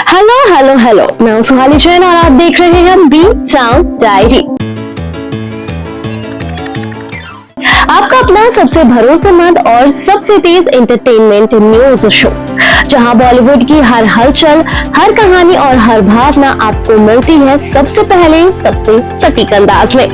Hello hello hello, मैं हूं सुहाली जैन और आप देख रहे हैं बी टाउन डायरी। आपका अपना सबसे भरोसेमंद और सबसे तेज एंटरटेनमेंट न्यूज शो, जहां बॉलीवुड की हर हलचल, हर कहानी और हर भावना आपको मिलती है सबसे पहले, सबसे सटीक अंदाज में।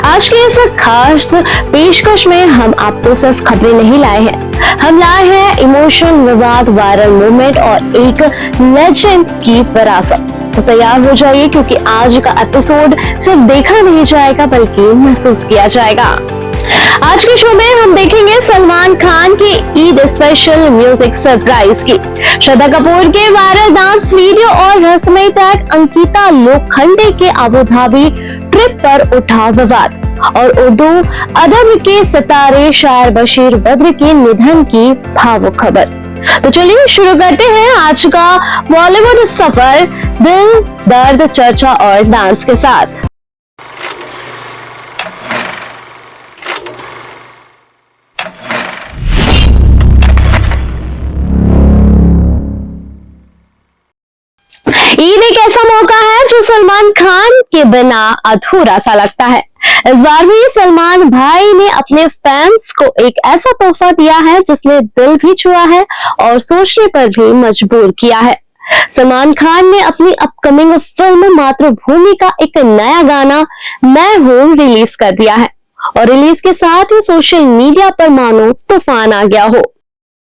आज के इस खास पेशकश में हम आपको सिर्फ खबरें नहीं लाए हैं, हम लाए हैं इमोशन, विवाद, वायरल मूवमेंट और एक लेजेंड की विरासत। तो तैयार हो जाइए, क्योंकि आज का एपिसोड सिर्फ देखा नहीं जाएगा बल्कि महसूस किया जाएगा। आज के शो में हम देखेंगे सलमान खान की ईद स्पेशल म्यूजिक सरप्राइज की, श्रद्धा कपूर के वायरल डांस वीडियो और रहस्यमय टैग अंकिता लोखंडे के अबू धाबी ट्रिप पर उठा विवाद, और उर्दू अदब के सितारे शायर बशीर बद्र के निधन की भावुक खबर। तो चलिए शुरू करते हैं आज का बॉलीवुड सफर दिल, दर्द, चर्चा और डांस के साथ। ईद एक ऐसा मौका है जो सलमान खान के बिना अधूरा सा लगता है। इस बार भी सलमान भाई ने अपने फैंस को एक ऐसा तोहफा दिया है जिसने दिल भी छुआ है और सोचने पर भी मजबूर किया है। सलमान खान ने अपनी अपकमिंग फिल्म मातृभूमि का एक नया गाना मैं हूं रिलीज कर दिया है, और रिलीज के साथ ही सोशल मीडिया पर मानो तूफान आ गया हो।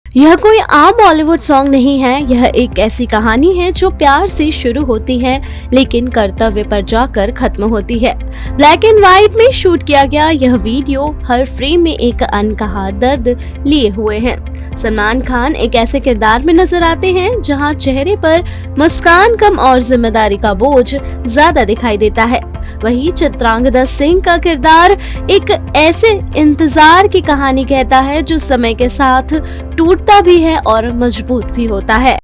यह कोई आम बॉलीवुड सॉन्ग नहीं है, यह एक ऐसी कहानी है जो प्यार से शुरू होती है लेकिन कर्तव्य पर जाकर खत्म होती है। ब्लैक एंड व्हाइट में शूट किया गया यह वीडियो हर फ्रेम में एक अनकहा दर्द लिए हुए है। सलमान खान एक ऐसे किरदार में नजर आते हैं जहां चेहरे पर मुस्कान कम और जिम्मेदारी का बोझ ज्यादा दिखाई देता है। वहीं चित्रांगदा सिंह का किरदार एक ऐसे इंतजार की कहानी कहता है जो समय के साथ टूटता भी है और मजबूत भी होता है।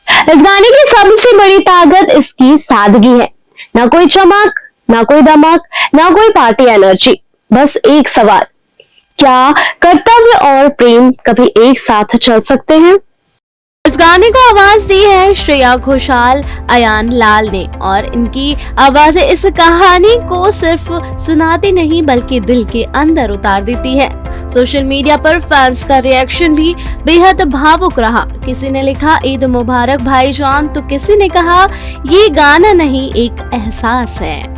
इस गाने की सबसे बड़ी ताकत इसकी सादगी है। ना कोई चमक, ना कोई दमक, ना कोई पार्टी एनर्जी, बस एक सवाल, क्या कर्तव्य और प्रेम कभी एक साथ चल सकते हैं? इस गाने को आवाज दी है श्रेया घोषाल, अयान लाल ने, और इनकी आवाजें इस कहानी को सिर्फ सुनाती नहीं बल्कि दिल के अंदर उतार देती है। सोशल मीडिया पर फैंस का रिएक्शन भी बेहद भावुक रहा। किसी ने लिखा ईद मुबारक भाईजान, तो किसी ने कहा ये गाना नहीं एक एहसास है।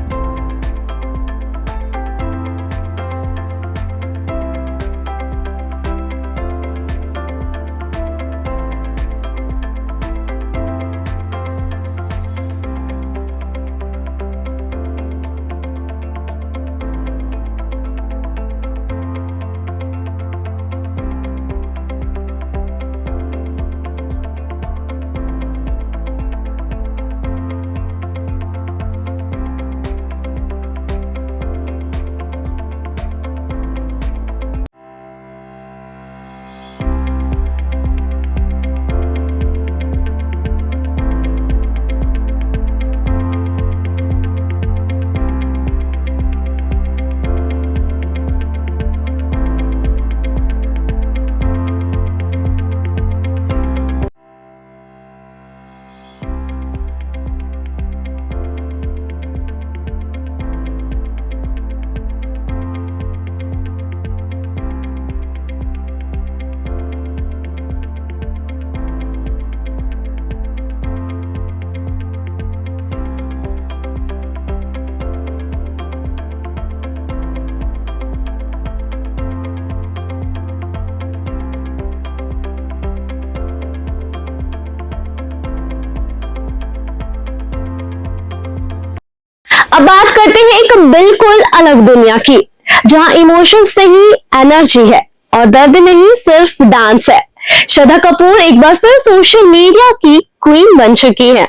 अब बात करते हैं एक बिल्कुल अलग दुनिया की, जहां इमोशन से ही एनर्जी है और दर्द नहीं सिर्फ डांस है। श्रद्धा कपूर एक बार फिर सोशल मीडिया की क्वीन बन चुकी है।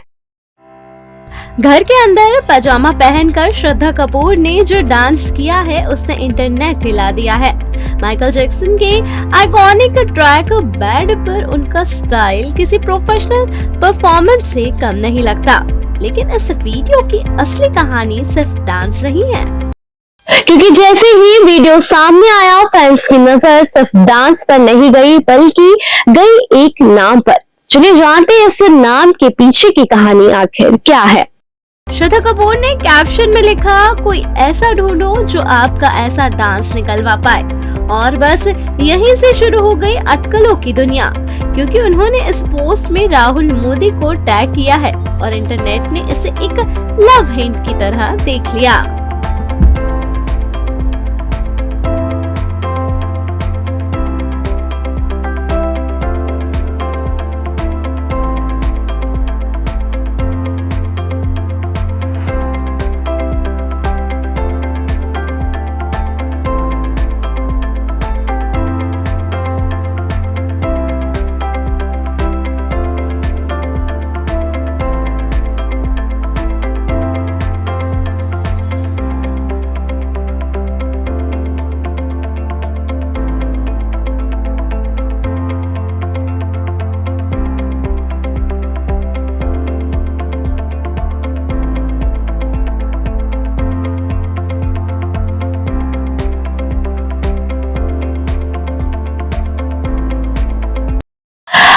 घर के अंदर पजामा पहनकर श्रद्धा कपूर ने जो डांस किया है उसने इंटरनेट हिला दिया है। माइकल जैक्सन के आइकॉनिक ट्रैक बैड पर उनका स्टाइल किसी प्रोफेशनल परफॉर्मेंस से कम नहीं लगता। लेकिन इस वीडियो की असली कहानी सिर्फ डांस नहीं है, क्योंकि जैसे ही वीडियो सामने आया फैंस की नजर सिर्फ डांस पर नहीं गई बल्कि गई एक नाम पर, चलिए जानते हैं इस नाम के पीछे की कहानी आखिर क्या है। श्रद्धा कपूर ने कैप्शन में लिखा, कोई ऐसा ढूंढो जो आपका ऐसा डांस निकलवा पाए। और बस यहीं से शुरू हो गई अटकलों की दुनिया, क्योंकि उन्होंने इस पोस्ट में राहुल मोदी को टैग किया है और इंटरनेट ने इसे एक लव हिंट की तरह देख लिया।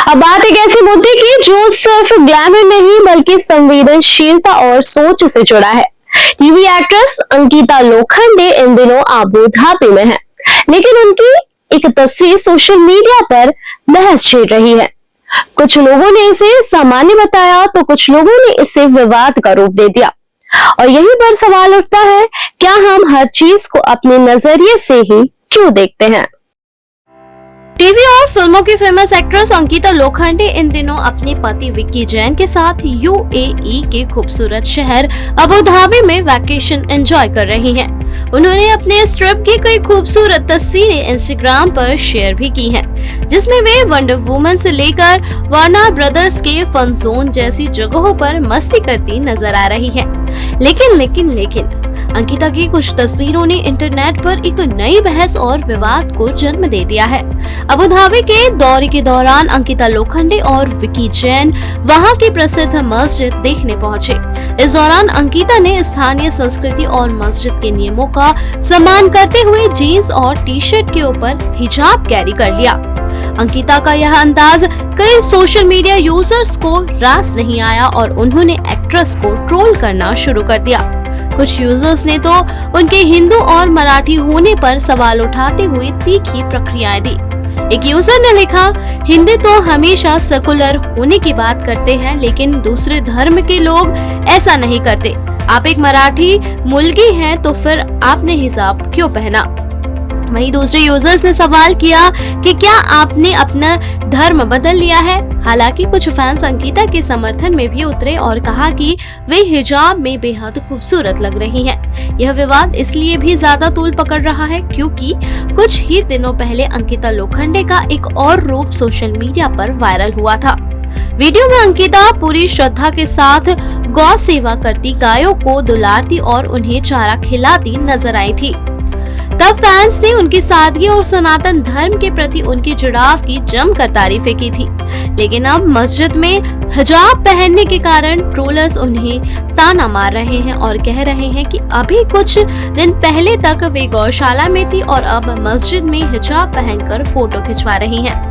अब बात एक ऐसे मुद्दे की जो सिर्फ ग्लैमर नहीं बल्कि संवेदनशीलता और सोच से जुड़ा है। टीवी एक्ट्रेस अंकिता लोखंडे इन दिनों अबू धाबी में है, लेकिन उनकी एक तस्वीर सोशल मीडिया पर बहस छेड़ रही है। कुछ लोगों ने इसे सामान्य बताया तो कुछ लोगों ने इसे विवाद का रूप दे दिया। और यहीं पर सवाल उठता है, क्या हम हर चीज को अपने नजरिए से ही क्यों देखते हैं? टीवी और फिल्मों की फेमस एक्ट्रेस अंकिता लोखंडे इन दिनों अपने पति विक्की जैन के साथ यूएई के खूबसूरत शहर अबू धाबी में वैकेशन एंजॉय कर रही हैं। उन्होंने अपने इस ट्रिप की कई खूबसूरत तस्वीरें इंस्टाग्राम पर शेयर भी की हैं, जिसमें वे वंडर वुमन से लेकर वार्नर ब्रदर्स के फन जोन जैसी जगहों पर मस्ती करती नजर आ रही हैं। लेकिन अंकिता की कुछ तस्वीरों ने इंटरनेट पर एक नई बहस और विवाद को जन्म दे दिया है। अबू धाबी के दौरे के दौरान अंकिता लोखंडे और विक्की जैन वहां की प्रसिद्ध मस्जिद देखने पहुंचे। इस दौरान अंकिता ने स्थानीय संस्कृति और मस्जिद के नियमों का सम्मान करते हुए जीन्स और टी शर्ट के ऊपर हिजाब कैरी कर लिया। अंकिता का यह अंदाज कई सोशल मीडिया यूजर्स को रास नहीं आया और उन्होंने एक्ट्रेस को ट्रोल करना शुरू कर दिया। कुछ यूजर्स ने तो उनके हिंदू और मराठी होने पर सवाल उठाते हुए तीखी प्रतिक्रियाएं दी। एक यूजर ने लिखा, हिंदी तो हमेशा सेकुलर होने की बात करते हैं, लेकिन दूसरे धर्म के लोग ऐसा नहीं करते। आप एक मराठी मुलगी हैं तो फिर आपने हिजाब क्यों पहना? वहीं दूसरे यूजर्स ने सवाल किया कि क्या आपने अपना धर्म बदल लिया है? हालांकि कुछ फैंस अंकिता के समर्थन में भी उतरे और कहा कि वे हिजाब में बेहद खूबसूरत लग रही हैं। यह विवाद इसलिए भी ज्यादा तूल पकड़ रहा है क्योंकि कुछ ही दिनों पहले अंकिता लोखंडे का एक और रूप सोशल मीडिया पर वायरल हुआ था। वीडियो में अंकिता पूरी श्रद्धा के साथ गौ सेवा करती, गायों को दुलारती और उन्हें चारा खिलाती नजर आई थी। तब फैंस ने उनकी सादगी और सनातन धर्म के प्रति उनके जुड़ाव की जमकर तारीफें की थी। लेकिन अब मस्जिद में हिजाब पहनने के कारण ट्रोलर्स उन्हें ताना मार रहे हैं और कह रहे हैं कि अभी कुछ दिन पहले तक वे गौशाला में थी और अब मस्जिद में हिजाब पहनकर फोटो खिंचवा रही हैं।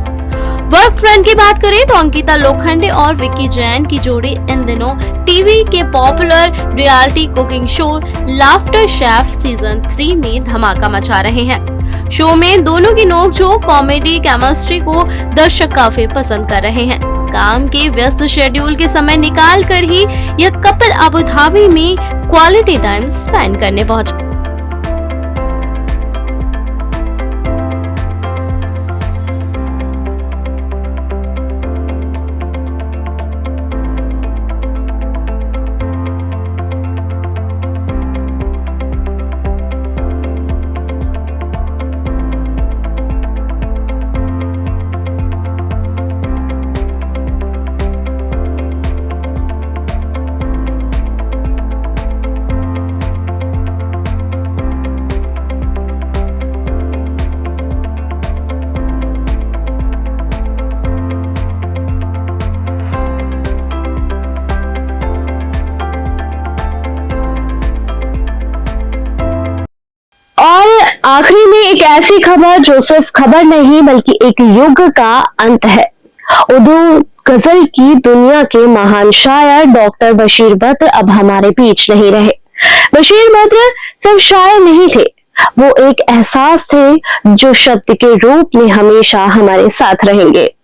वर्क फ्रंट की बात करें तो अंकिता लोखंडे और विक्की जैन की जोड़ी इन दिनों टीवी के popular reality cooking show laughter chef season 3 में धमाका मचा रहे हैं। शो में दोनों की नोकझोंक, कॉमेडी, केमिस्ट्री को दर्शक काफी पसंद कर रहे हैं। काम के व्यस्त शेड्यूल के समय निकाल कर ही यह कपल अबू धाबी में क्वालिटी टाइम स्पेंड करने पहुंचे। आखिरी में एक ऐसी खबर जो सिर्फ खबर नहीं बल्कि एक युग का अंत है। उर्दू गजल की दुनिया के महान शायर डॉक्टर बशीर बद्र अब हमारे बीच नहीं रहे। बशीर बद्र सिर्फ शायर नहीं थे, वो एक एहसास थे जो शब्द के रूप में हमेशा हमारे साथ रहेंगे।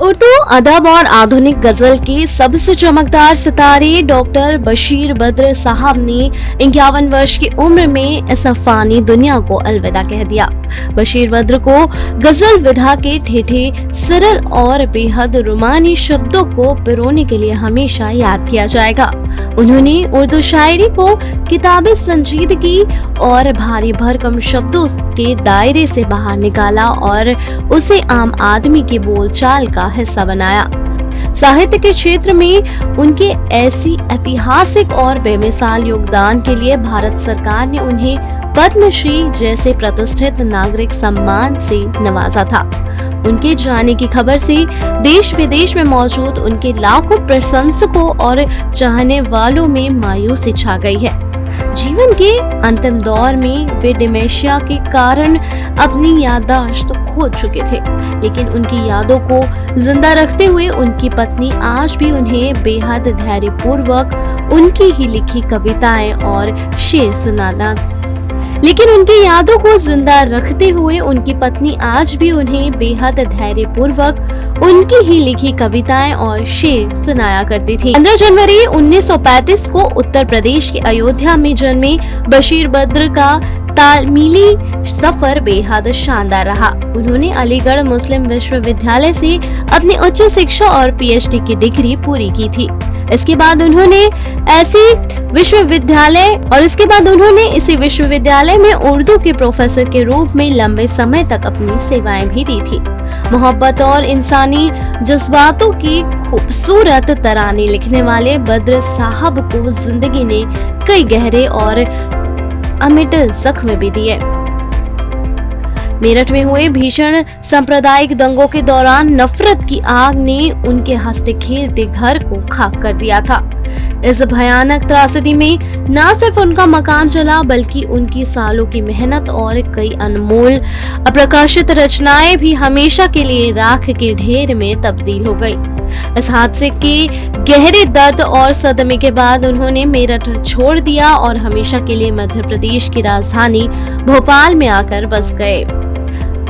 उर्दू अदब और आधुनिक गजल के सबसे चमकदार सितारे डॉक्टर बशीर बद्र साहब ने 51 वर्ष की उम्र में इस फानी दुनिया को अलविदा कह दिया। बशीर बद्र को गजल विधा के ठेठे, सरल और बेहद रोमानी शब्दों को पिरोने के लिए हमेशा याद किया जाएगा। उन्होंने उर्दू शायरी को किताबी संजीदगी और भारी भरकम शब्दों के दायरे से बाहर निकाला और उसे आम आदमी की बोलचाल का हिस्सा बनाया। साहित्य के क्षेत्र में उनके ऐसी ऐतिहासिक और बेमिसाल योगदान के लिए भारत सरकार ने उन्हें पद्मश्री जैसे प्रतिष्ठित नागरिक सम्मान से नवाजा था। उनके जाने की खबर से देश विदेश में मौजूद उनके लाखों प्रशंसकों और चाहने वालों में मायूसी छा गई है। जीवन के अंतिम दौर में वे डिमेंशिया के कारण अपनी याददाश्त खो चुके थे, लेकिन उनकी यादों को जिंदा रखते हुए उनकी पत्नी आज भी उन्हें बेहद धैर्यपूर्वक उनकी ही लिखी कविताएं और शेर सुनाना लेकिन उनकी यादों को जिंदा रखते हुए उनकी पत्नी आज भी उन्हें बेहद धैर्यपूर्वक उनकी ही लिखी कविताएं और शेर सुनाया करती थी। 15 जनवरी 1935 को उत्तर प्रदेश के अयोध्या में जन्मे बशीर बद्र का तालीमी सफर बेहद शानदार रहा। उन्होंने अलीगढ़ मुस्लिम विश्वविद्यालय से अपनी उच्च शिक्षा और पीएचडी की डिग्री पूरी की थी। इसके बाद उन्होंने इसी विश्वविद्यालय में उर्दू के प्रोफेसर के रूप में लंबे समय तक अपनी सेवाएं भी दी थी। मोहब्बत और इंसानी जज्बातों की खूबसूरत तराने लिखने वाले बद्र साहब को जिंदगी ने कई गहरे और अमिट जख्म भी दिए। मेरठ में हुए भीषण सांप्रदायिक दंगों के दौरान नफरत की आग ने उनके हंसते खेलते घर को खाक कर दिया था। इस भयानक त्रासदी में न सिर्फ उनका मकान चला, बल्कि उनकी सालों की मेहनत और कई अनमोल अप्रकाशित रचनाएं भी हमेशा के लिए राख के ढेर में तब्दील हो गई। इस हादसे के गहरे दर्द और सदमे के बाद उन्होंने मेरठ छोड़ दिया और हमेशा के लिए मध्य प्रदेश की राजधानी भोपाल में आकर बस गए।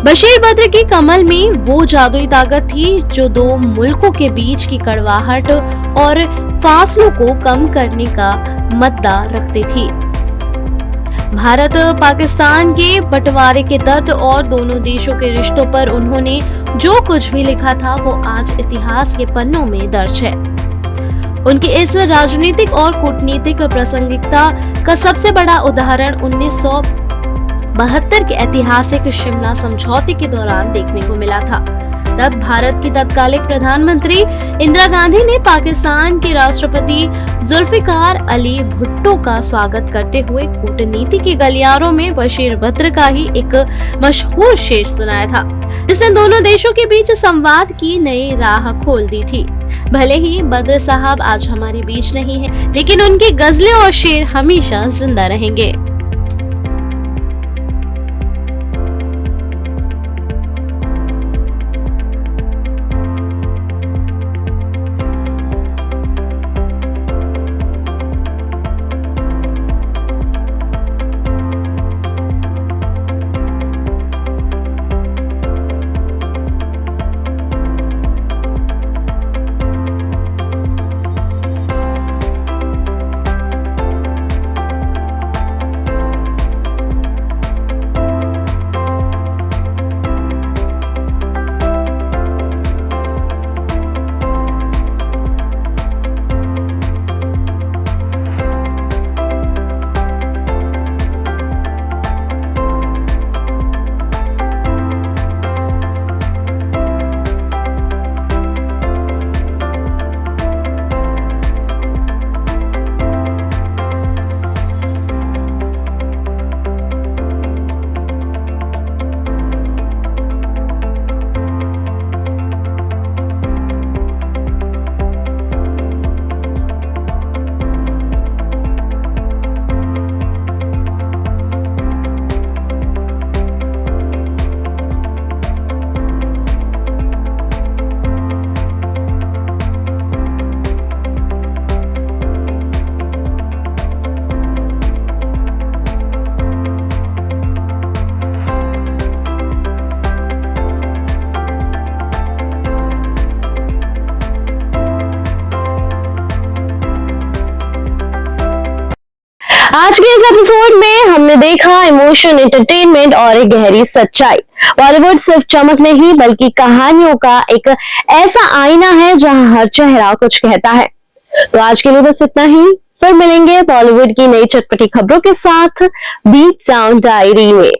बशीर बद्र की कमल में वो जादुई ताकत थी जो दो मुल्कों के बीच की कड़वाहट और फासलों को कम करने का मद्दा रखती थी। भारत पाकिस्तान के बंटवारे के दर्द और दोनों देशों के रिश्तों पर उन्होंने जो कुछ भी लिखा था वो आज इतिहास के पन्नों में दर्ज है। उनकी इस राजनीतिक और कूटनीतिक प्रासंगिकता का सबसे बड़ा उदाहरण 1972 के ऐतिहासिक शिमला समझौते के दौरान देखने को मिला था। तब भारत की तत्कालिक प्रधानमंत्री इंदिरा गांधी ने पाकिस्तान के राष्ट्रपति जुल्फिकार अली भुट्टो का स्वागत करते हुए कूटनीति के गलियारों में बशीर बद्र का ही एक मशहूर शेर सुनाया था, जिसने दोनों देशों के बीच संवाद की नई राह खोल दी थी। भले ही बद्र साहब आज हमारे बीच नहीं है, लेकिन उनकी गजलें और शेर हमेशा जिंदा रहेंगे। इस एपिसोड में हमने देखा इमोशन, एंटरटेनमेंट और एक गहरी सच्चाई। बॉलीवुड सिर्फ चमक नहीं बल्कि कहानियों का एक ऐसा आईना है जहां हर चेहरा कुछ कहता है। तो आज के लिए बस इतना ही, फिर मिलेंगे बॉलीवुड की नई चटपटी खबरों के साथ बीट साउंड डायरी में।